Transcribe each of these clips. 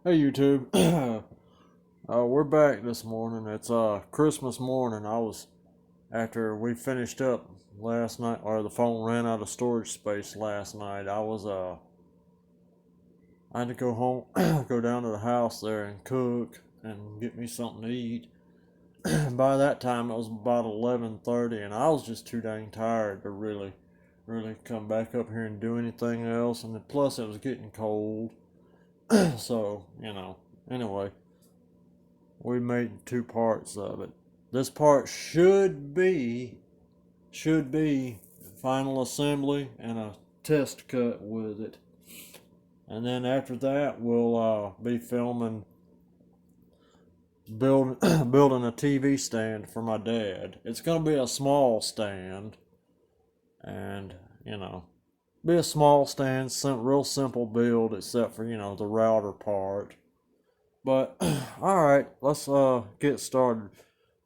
Hey YouTube, we're back this morning. It's Christmas morning. After we finished up last night, or the phone ran out of storage space last night. I had to go home, go down to the house there and cook and get me something to eat. By that time it was about 11:30, and I was just too dang tired to really come back up here and do anything else. And plus it was getting cold, so anyway. We made two parts of it. This part should be final assembly and a test cut with it. And then after that, we'll be filming building a TV stand for my dad. It's gonna be a small stand, and you know, be a small stand, real simple build, except for the router part. But all right, let's get started.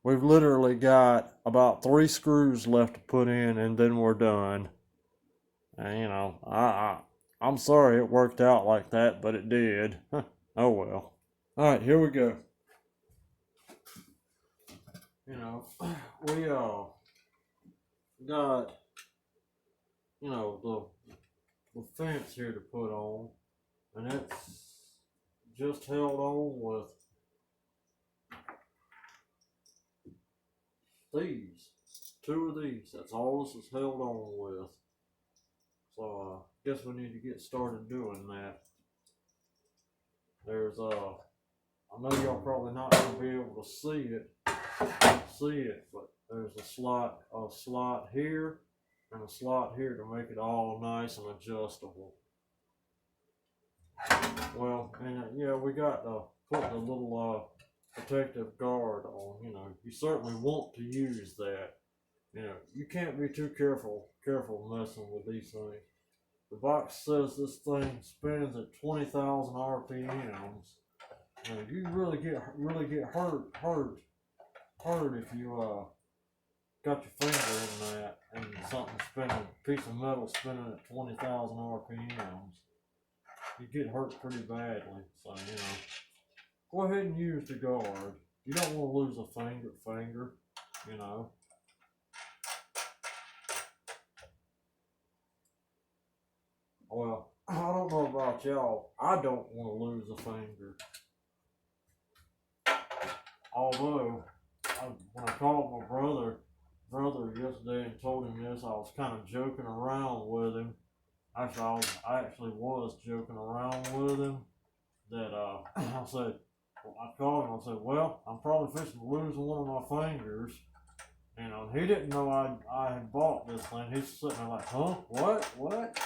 We've literally got about 3 screws left to put in, and then we're done. And I'm sorry it worked out like that, but it did. Oh well. All right, here we go. You know, we got the fence here to put on, and it's just held on with these, two of these. That's all this is held on with. So guess we need to get started doing that. There's I know y'all probably not gonna be able to see it, but there's a slot here, and a slot here to make it all nice and adjustable. Well, and yeah, we got to put the little protective guard on. You certainly want to use that. You can't be too careful messing with these things. The box says this thing spins at 20,000 RPMs. You really get hurt if you got your finger in that and something spinning, piece of metal spinning at 20,000 RPMs. You get hurt pretty badly. So go ahead and use the guard. You don't want to lose a finger. You know. Well, I don't know about y'all. I don't want to lose a finger. Although, when I called my brother yesterday and told him this, I was kind of joking around with him. Actually, I actually was joking around with him. That I called him. I said, well, I'm probably fixing to lose one of my fingers. He didn't know I had bought this thing. He's sitting there like, huh? What?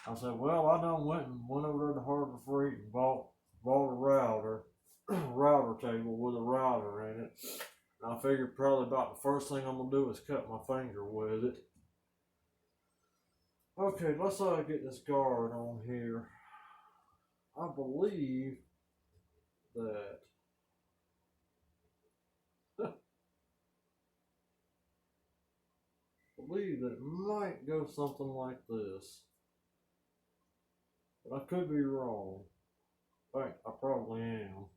I said, well, I done went over there to Harbor Freight and bought a router table with a router in it. And I figured probably about the first thing I'm gonna do is cut my finger with it. Okay, let's get this guard on here. I believe that it might go something like this, but I could be wrong. In fact, I probably am.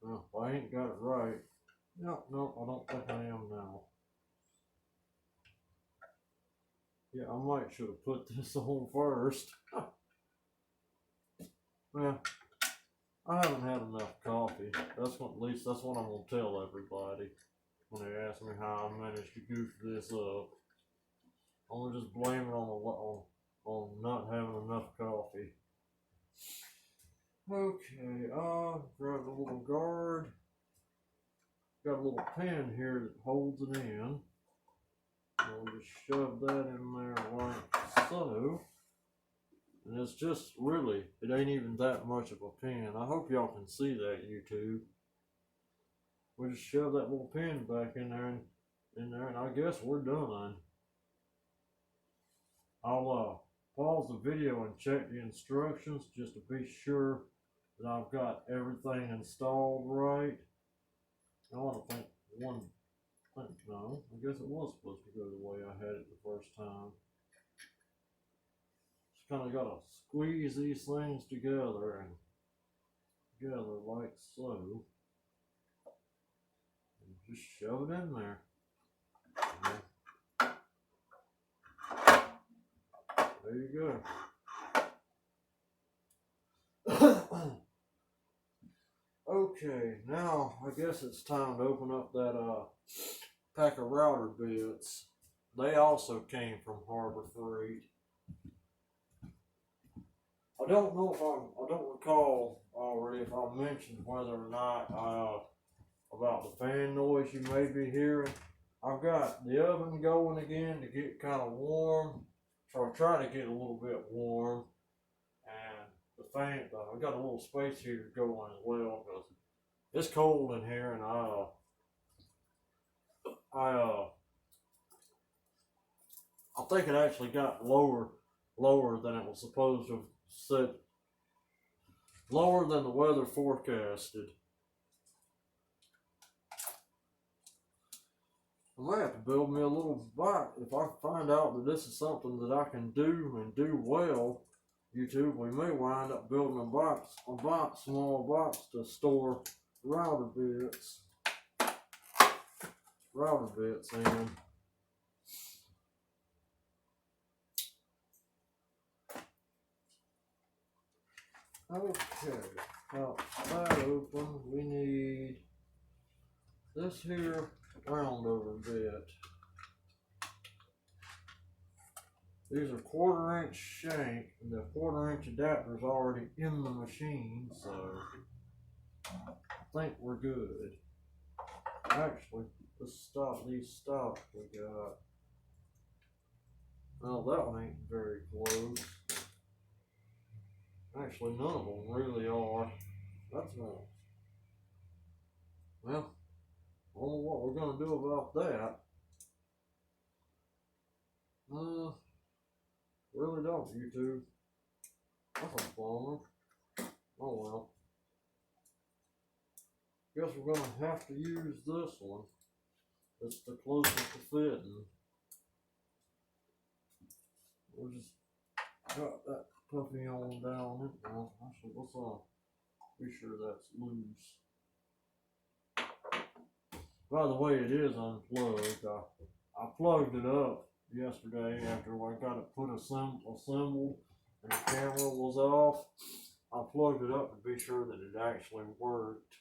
No, I ain't got it right. No, I don't think I am now. Yeah, I might should have put this on first. Well, I haven't had enough coffee. At least that's what I'm gonna tell everybody when they ask me how I managed to goof this up. I'm gonna just blame it on not having enough coffee. Okay, grab the little guard. Got a little pin here that holds it in. We'll just shove that in there like so. And it's just really, it ain't even that much of a pin. I hope y'all can see that, YouTube. We just shove that little pin back in there, and I guess we're done. I'll pause the video and check the instructions just to be sure that I've got everything installed right. I want to think no, I guess it was supposed to go the way I had it the first time. kind of got to squeeze these things together like so. And just shove it in there. There you go. Okay, now I guess it's time to open up that pack of router bits. They also came from Harbor Freight. I don't know if I don't recall already if I mentioned whether or not about the fan noise you may be hearing. I've got the oven going again to get kind of warm, so I try to get a little bit warm, and the fan, I've got a little space heater going as well because it's cold in here, and I think it actually got lower than it was supposed to have said, lower than the weather forecasted. I might have to build me a little box if I find out that this is something that I can do and do well. YouTube, we may wind up building a small box to store router bits in. Okay, now that open, we need this here round over bit. These are 1/4 inch shank, and the 1/4 inch adapter is already in the machine, so I think we're good. Actually, let's stop these stops we got. Well, that one ain't very close. Actually, none of them really are. That's nice. Well, I don't know what we're gonna do about that. Really don't, YouTube. That's a bummer. Oh well. Guess we're gonna have to use this one. It's the closest to fitting. We'll just got that puppy on down it now. Actually, let's be sure that's loose. By the way, it is unplugged. I plugged it up yesterday after I got it put assembled and the camera was off. I plugged it up to be sure that it actually worked.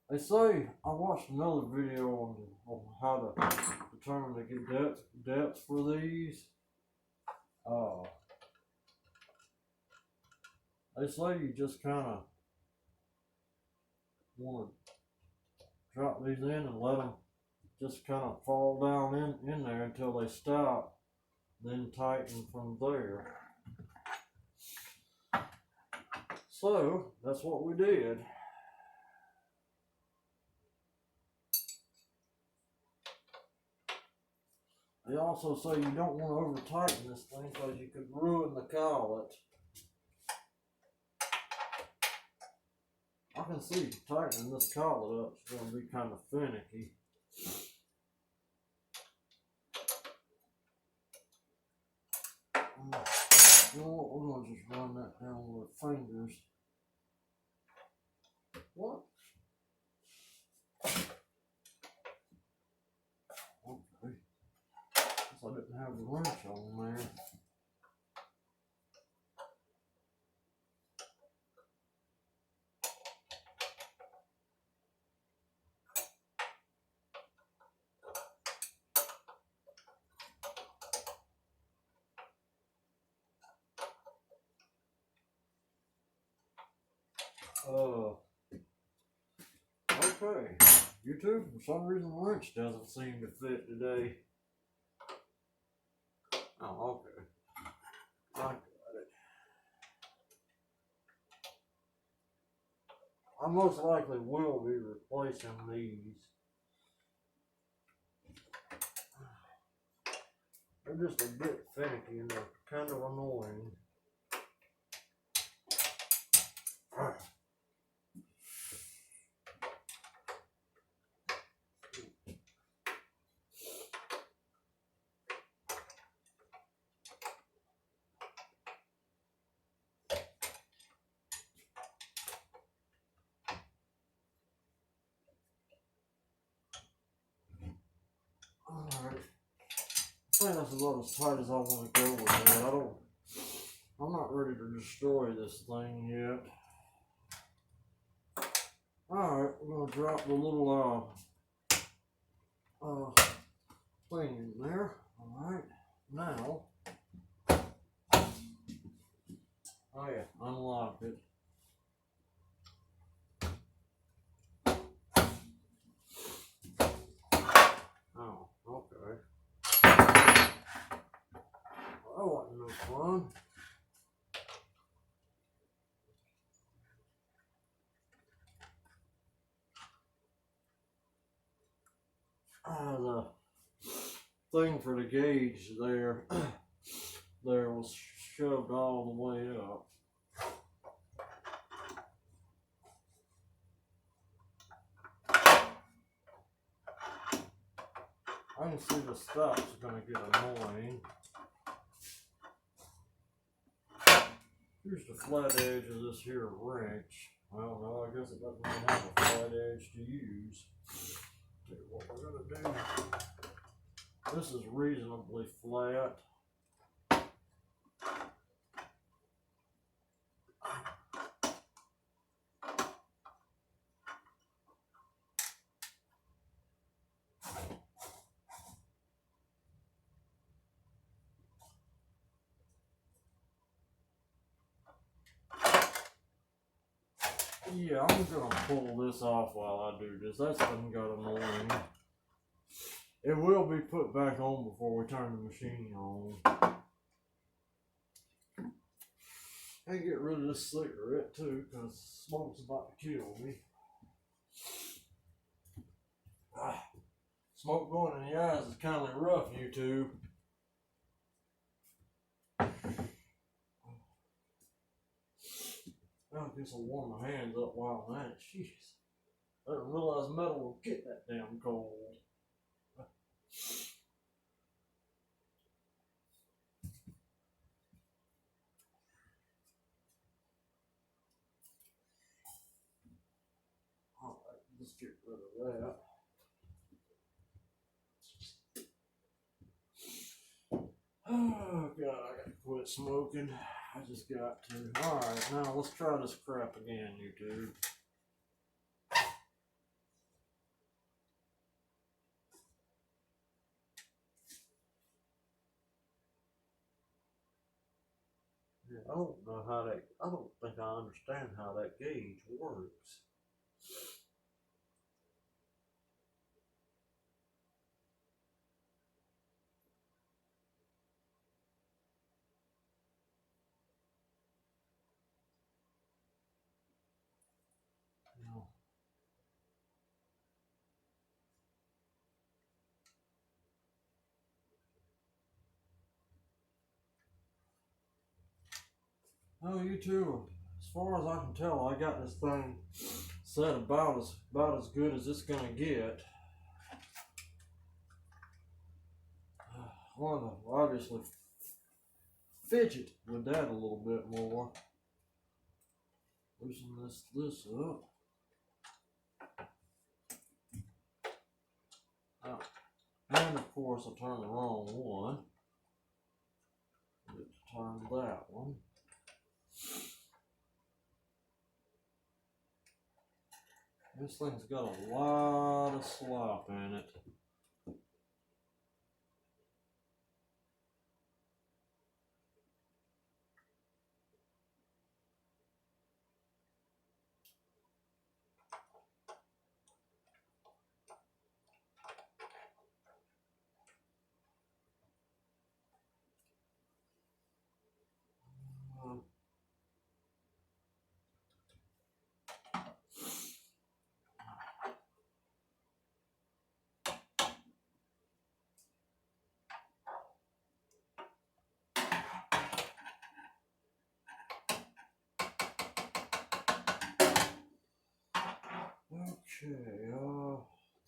They say, I watched another video on how to determine the depth for these. They say you just kind of want to drop these in and let them just kind of fall down in there until they stop, then tighten from there. So that's what we did. They also say you don't want to over tighten this thing because you could ruin the collet. I can see tightening this collet up is going to be kind of finicky. You know what, we're going to just run that down with our fingers. What? Okay. Guess I didn't have the wrench on there. Okay, YouTube, for some reason the wrench doesn't seem to fit today. Oh, okay. I got it. I most likely will be replacing these. They're just a bit finicky and they're kind of annoying. think that's about as tight as I want to go with that. I'm not ready to destroy this thing yet. Alright, we're gonna drop the little thing in there. Alright, now, oh yeah, unlock it. Oh, okay. That wasn't no fun. The thing for the gauge there, there was shoved all the way up. I can see the stops are going to get annoying. Here's the flat edge of this here wrench. Well, no, I guess it doesn't really have a flat edge to use. Tell you what we're going to do. This is reasonably flat. Yeah, I'm gonna pull this off while I do this. That's something got annoying. It will be put back on before we turn the machine on. I get rid of this cigarette too, because smoke's about to kill me. Smoke going in the eyes is kind of rough, YouTube. I guess I'll warm my hands up while I'm at it. Jeez. I didn't realize metal will get that damn cold. Alright, let's get rid of that. Oh god, I gotta quit smoking. I just got to. Alright, now let's try this crap again, YouTube. Yeah, I don't know how that, I don't think I understand how that gauge works. No. Oh, YouTube, as far as I can tell, I got this thing set about as good as it's gonna get. I want to obviously fidget with that a little bit more. Loosen this up. Oh. And of course I turned the wrong one. Let's turn that one. This thing's got a lot of slop in it. Okay, I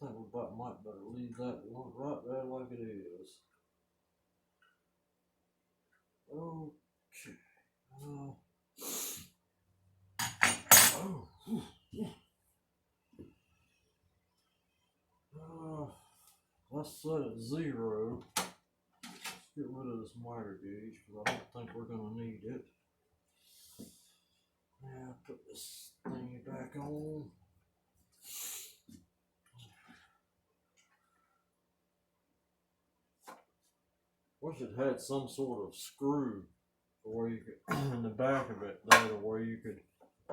think we might better leave that one right there like it is. Okay. Let's set it 0. get rid of this miter gauge because I don't think we're going to need it. Now put this thingy back on. Wish it had some sort of screw where you could, in the back of it there, where you could,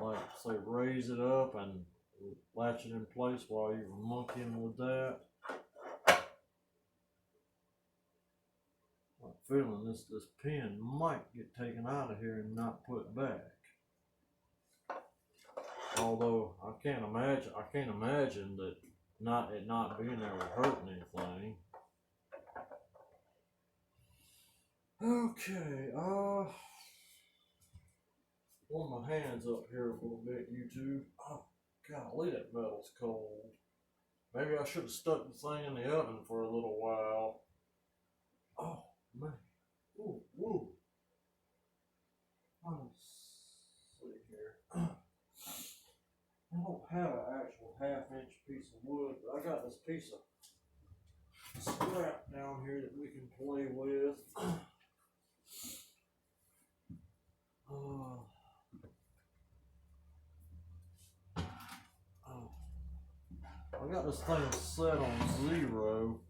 like, say, raise it up and latch it in place while you were monkeying with that. I'm feeling this pin might get taken out of here and not put back. Although I can't imagine that it not being there would hurt anything. Okay, warm my hands up here a little bit, YouTube. Oh, golly, that metal's cold. Maybe I should have stuck the thing in the oven for a little while. Oh, man. Ooh, woo. Let's see here. I don't have an actual half-inch piece of wood, but I got this piece of scrap down here that we can play with. I got this thing set on 0,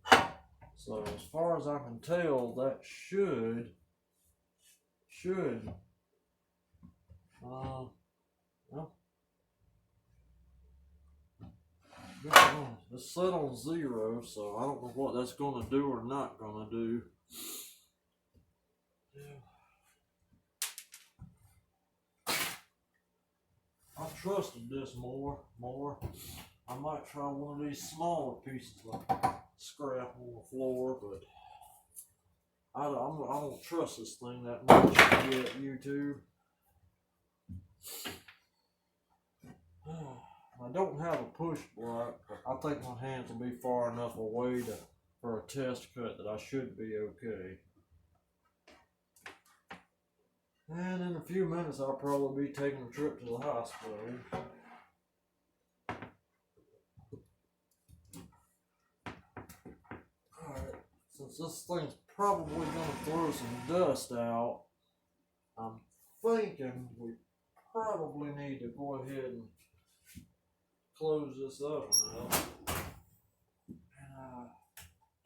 so as far as I can tell, that should well, it's set on 0, so I don't know what that's going to do or not going to do. I trusted this more. I might try one of these smaller pieces of scrap on the floor, but I don't trust this thing that much yet, YouTube. I don't have a push block, but I think my hands will be far enough away for a test cut that I should be okay. And in a few minutes, I'll probably be taking a trip to the hospital. Alright, since this thing's probably going to throw some dust out, I'm thinking we probably need to go ahead and close this oven up. And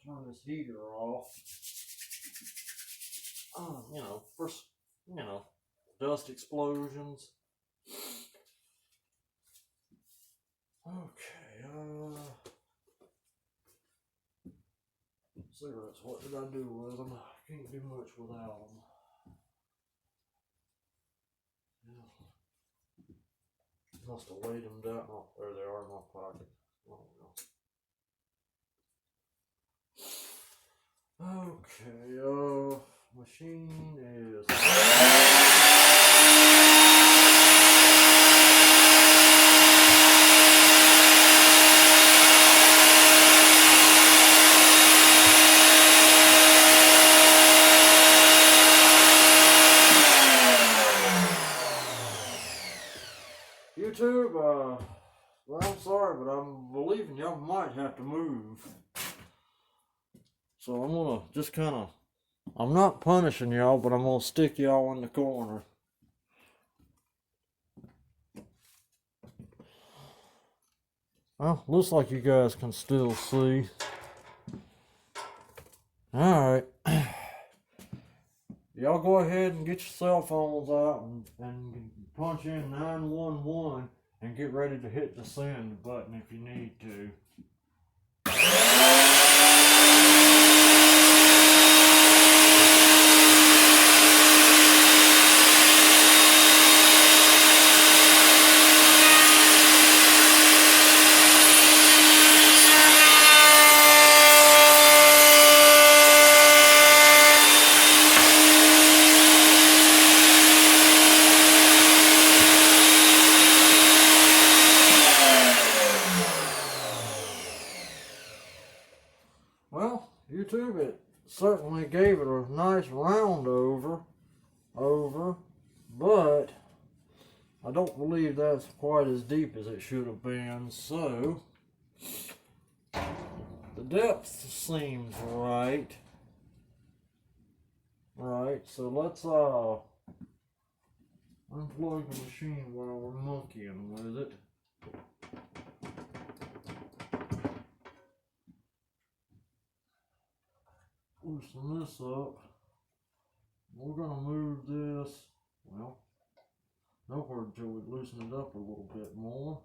turn this heater off. First, dust explosions. Okay, cigarettes, what did I do with them? I can't do much without them. Must have laid them down. Oh, there they are in my pocket. Okay, machine is. YouTube, well, I'm sorry, but I'm believing y'all might have to move. So I'm gonna just I'm not punishing y'all, but I'm gonna stick y'all in the corner. Well, looks like you guys can still see. Alright. Y'all go ahead and get your cell phones out and punch in 911 and get ready to hit the send button if you need to. Well, YouTube, it certainly gave it a nice round over, but I don't believe that's quite as deep as it should have been, so the depth seems right. Right, so let's unplug the machine while we're monkeying with it. Loosen this up. We're gonna move this, well, nowhere until we loosen it up a little bit more.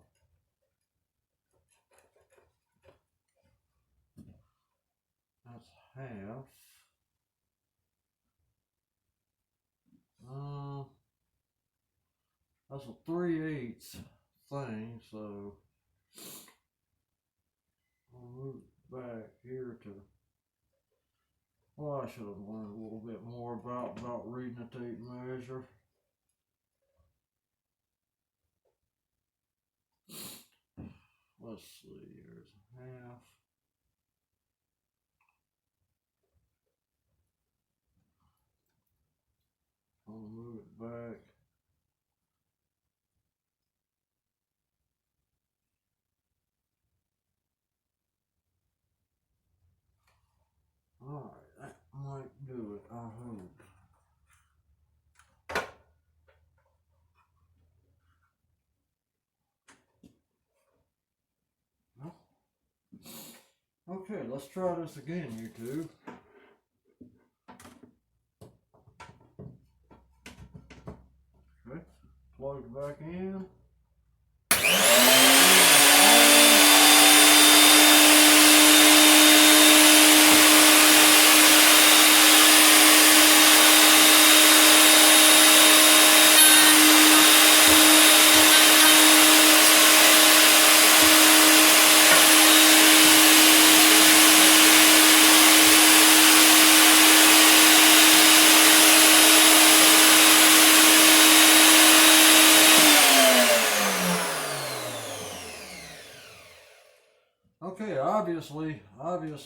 That's half. That's a 3/8 thing, so I'll move it back here to, well, I should have learned a little bit more about reading a tape measure. Let's see, here's half. I'll move it back. Alright, that might do it, I hope. Okay, let's try this again, YouTube. Okay, plug it back in. Okay, obviously it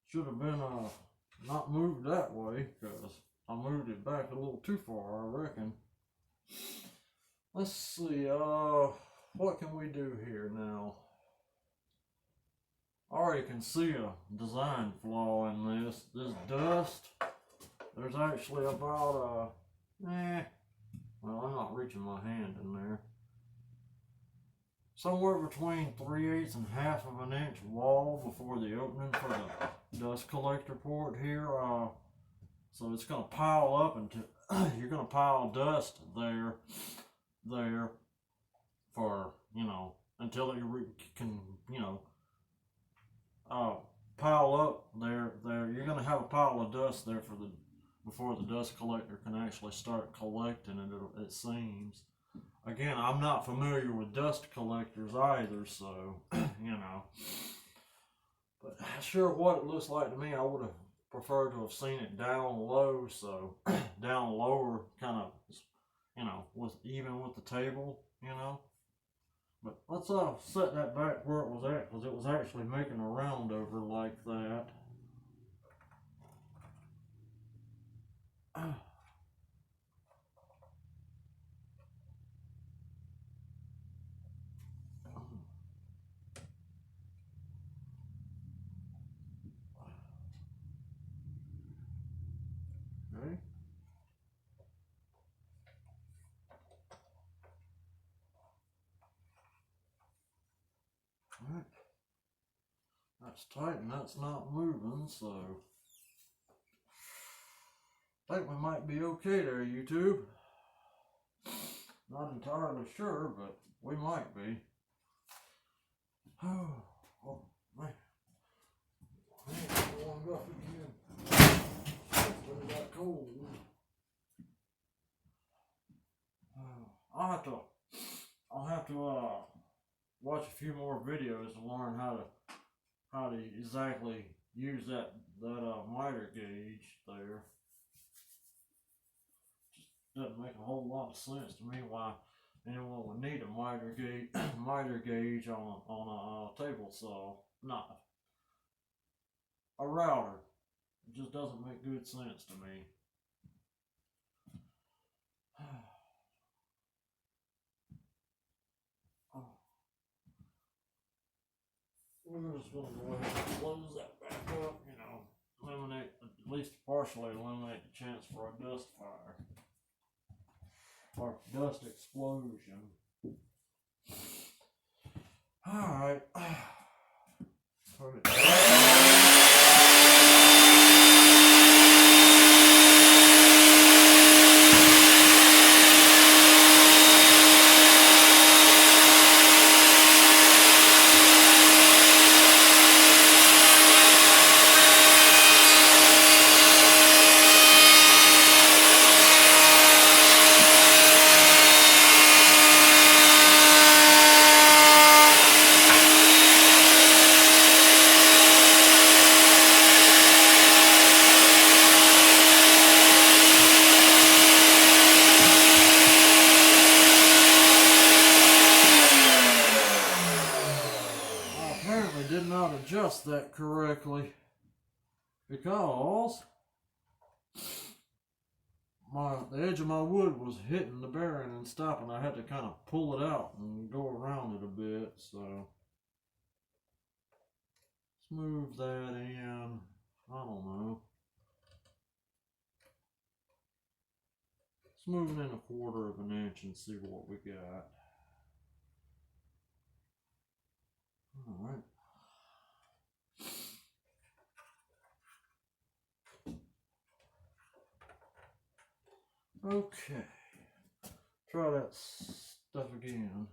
should have been not moved that way, because I moved it back a little too far, I reckon. Let's see, what can we do here now? I already can see a design flaw in this. This dust, there's actually about well, I'm not reaching my hand in there. Somewhere between 3/8 and half of an inch wall before the opening for the dust collector port here. So it's going to pile up until you're going to pile dust there for, you know, until it can, you know, pile up there. You're going to have a pile of dust there for before the dust collector can actually start collecting it, it seems. Again, I'm not familiar with dust collectors either, so, you know. But sure, what it looks like to me, I would have preferred to have seen it down low, so down lower, kind of, you know, even with the table, you know. But let's set that back where it was at, because it was actually making a round over like that. Okay. Alright. That's tight and that's not moving, so I think we might be okay there, YouTube. Not entirely sure, but we might be. Oh man. Man, warmed up again. It's got cold. I'll have to watch a few more videos to learn how to exactly use that miter gauge there. Just doesn't make a whole lot of sense to me why anyone would need a miter gauge on a table saw, not a router. It just doesn't make good sense to me. We're just going to go ahead and close that back up, you know, eliminate at least partially eliminate the chance for a dust fire or dust explosion. Alright. Did not adjust that correctly because the edge of my wood was hitting the bearing and stopping. I had to kind of pull it out and go around it a bit, so let's move that in. I don't know. Let's move it in 1/4 of an inch and see what we got. Alright. Okay, try that stuff again.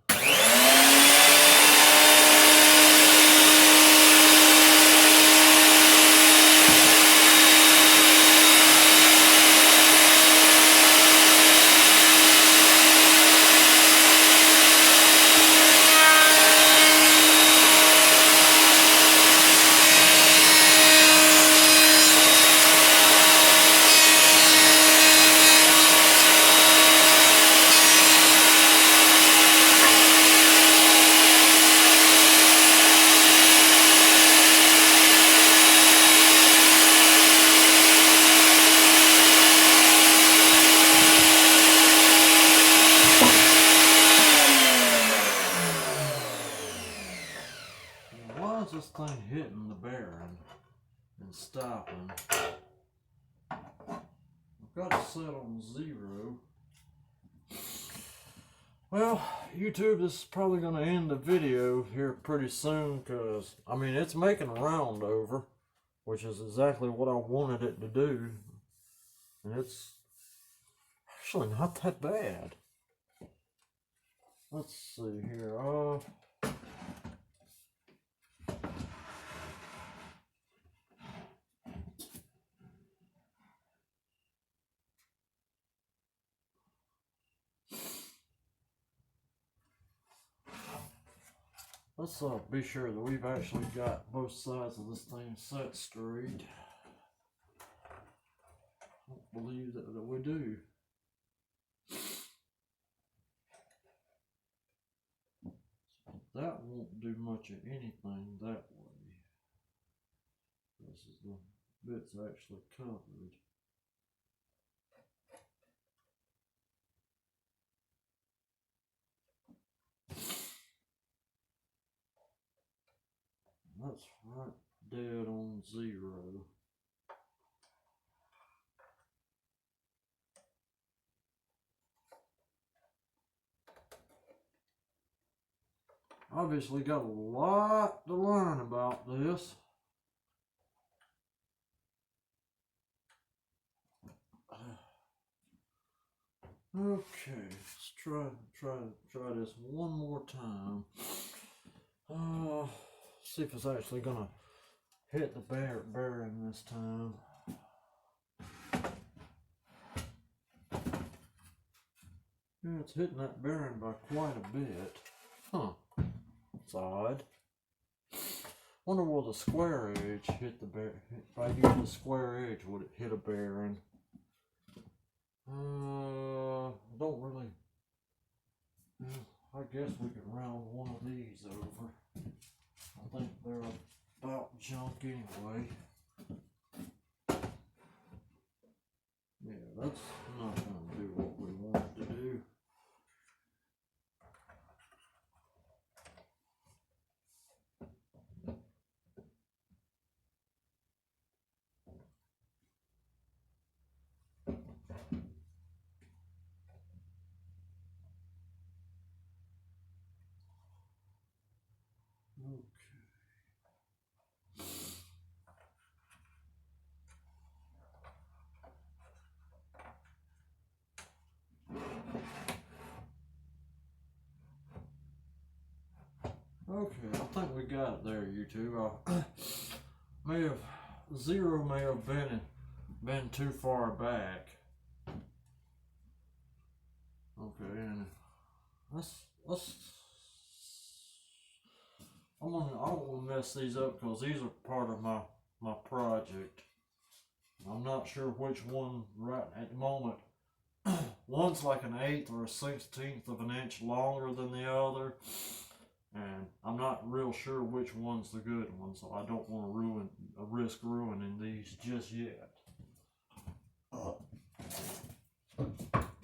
This thing hitting the bearing and stopping. I've got it set on 0. Well, YouTube, this is probably going to end the video here pretty soon because, I mean, it's making a round over, which is exactly what I wanted it to do. And it's actually not that bad. Let's see here. Let's be sure that we've actually got both sides of this thing set straight. I don't believe that we do. That won't do much of anything that way. This is the bit's actually covered. That's right dead on 0. Obviously got a lot to learn about this. Okay, let's try this one more time. See if it's actually gonna hit the bearing this time. Yeah, it's hitting that bearing by quite a bit. Huh. It's odd. Wonder will the square edge hit the bearing? If I use the square edge, would it hit a bearing? Don't really. I guess we could round one of these over. I think they're about junk anyway. Yeah, that's not going to do what we want it to do. Okay, I think we got it there, you two. May have zero may have been too far back. Okay, and let's I don't want to mess these up because these are part of my project. I'm not sure which one right at the moment. One's like an 1/8 or a 1/16 of an inch longer than the other, and I'm not real sure which one's the good one, so I don't want to risk ruining these just yet.